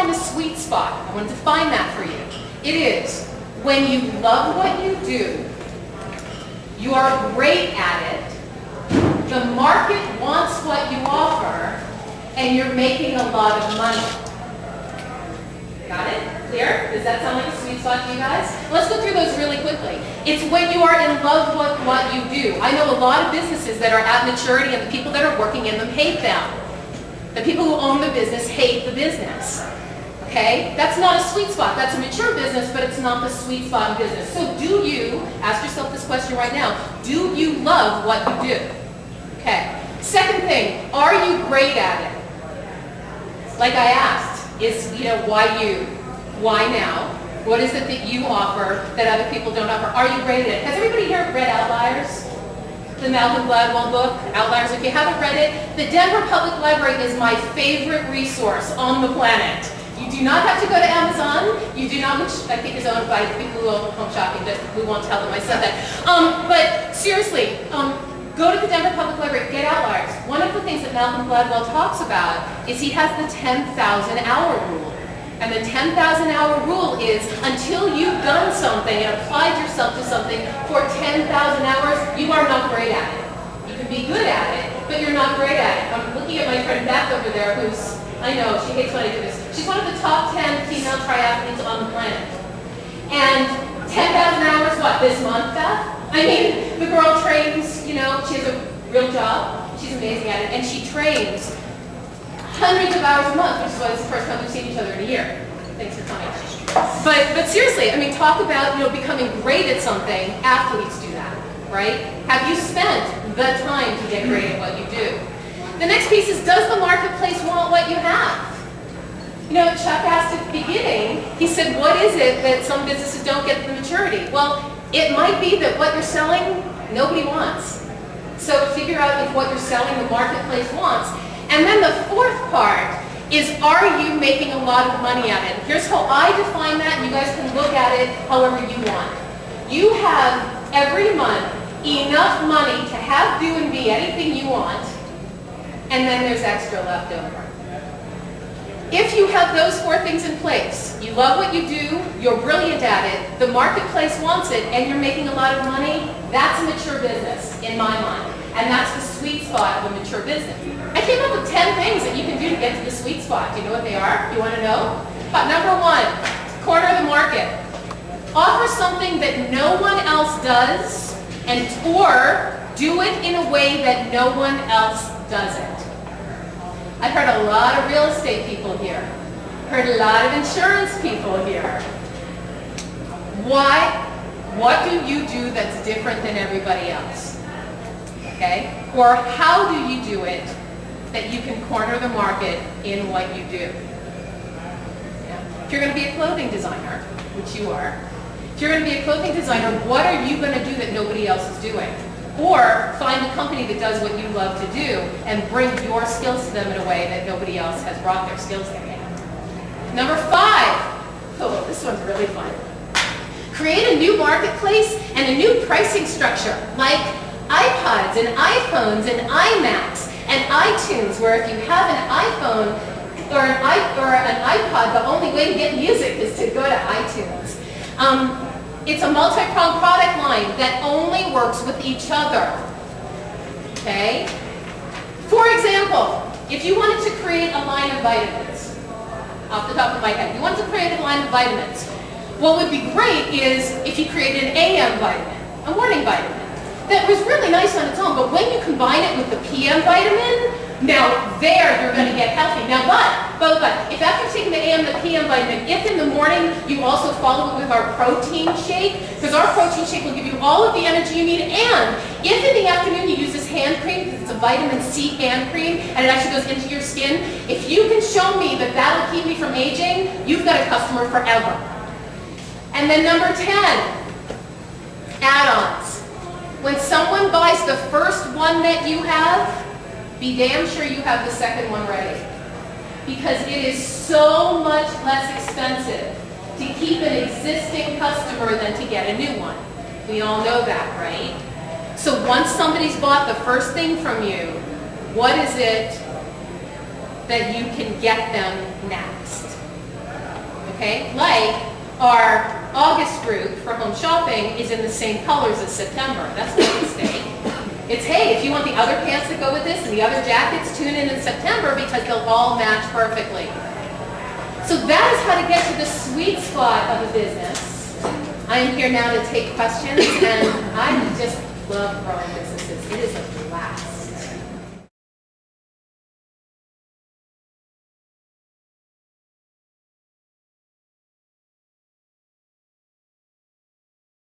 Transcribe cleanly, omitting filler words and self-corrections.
find the sweet spot. I want to define that for you. It is when you love what you do, you are great at it, the market wants what you offer, and you're making a lot of money. Got it? Clear? Does that sound like a sweet spot to you guys? Let's go through those really quickly. It's when you are in love with what you do. I know a lot of businesses that are at maturity and the people that are working in them hate them. The people who own the business hate the business. Okay? That's not a sweet spot. That's a mature business, but it's not the sweet spot in business. So do you, ask yourself this question right now, do you love what you do? Okay. Second thing, are you great at it? Like I asked, is, why you? Why now? What is it that you offer that other people don't offer? Are you great at it? Has everybody here read Outliers? The Malcolm Gladwell book, Outliers. If you haven't read it, the Denver Public Library is my favorite resource on the planet. You do not have to go to Amazon. You do not, which I think is owned by people who own home shopping, but we won't tell them I said that. But seriously, go to the Denver Public Library, get Outliers. One of the things that Malcolm Gladwell talks about is he has the 10,000 hour rule. And the 10,000 hour rule is until you've done something and applied yourself to something for 10,000 hours, you are not great at it. You can be good at it, but you're not great at it. I'm looking at my friend Beth over there who's, I know, she hates when I do this. She's one of the top 10 female triathletes on the planet. And 10,000 hours, what, this month, Beth? I mean, the girl trains, she has a real job. She's amazing at it. And she trains hundreds of hours a month, which is why it's the first time we've seen each other in a year. Thanks for coming. But seriously, talk about, becoming great at something. Athletes do that, right? Have you spent the time to get great at what you do? The next piece is, does the marketplace want what you have? Chuck asked at the beginning, he said, what is it that some businesses don't get the maturity? Well, it might be that what you're selling, nobody wants. So figure out if what you're selling the marketplace wants. And then the fourth part is, are you making a lot of money at it? Here's how I define that, and you guys can look at it however you want. You have, every month, enough money to have, do, and be anything you want, and then there's extra left over. If you have those four things in place, you love what you do, you're brilliant at it, the marketplace wants it, and you're making a lot of money, that's a mature business, in my mind. And that's the sweet spot of a mature business. I came up with 10 things that you can do to get to the sweet spot. Do you know what they are? Do you want to know? Number one, corner the market. Offer something that no one else does, or do it in a way that no one else doesn't. I've heard a lot of real estate people here. Heard a lot of insurance people here. Why? What do you do that's different than everybody else? Okay? Or how do you do it that you can corner the market in what you do? Yeah. If you're going to be a clothing designer, which you are, if you're going to be a clothing designer, what are you going to do that nobody else is doing? Or find a company that does what you love to do and bring your skills to them in a way that nobody else has brought their skills there yet. Number 5. Oh, this one's really fun. Create a new marketplace and a new pricing structure, like iPods and iPhones and iMacs and iTunes, where if you have an iPhone or an iPod, the only way to get music is to go to iTunes. It's a multi-pronged product line that only works with each other. Okay? For example, if you wanted to create a line of vitamins, off the top of my head, you wanted to create a line of vitamins, what would be great is if you created an AM vitamin, a morning vitamin, that was really nice on its own, but when you combine it with the PM vitamin, now there you're going to get healthy. Now, but if after taking the AM and the PM vitamin, if in the morning you also follow it with our protein shake, because our protein shake will give you all of the energy you need, and if in the afternoon you use this hand cream, because it's a vitamin C hand cream, and it actually goes into your skin, if you can show me that that'll keep me from aging, you've got a customer forever. And then number 10, add-ons. When someone buys the first one that you have, be damn sure you have the second one ready. Because it is so much less expensive to keep an existing customer than to get a new one. We all know that, right? So once somebody's bought the first thing from you, what is it that you can get them next? okay? Like our August group for home shopping is in the same colors as September. That's not a mistake. It's, hey, if you want the other pants that go with this and the other jackets, tune in September because they'll all match perfectly. So that is how to get to the sweet spot of a business. I am here now to take questions, and I just love growing businesses. It is a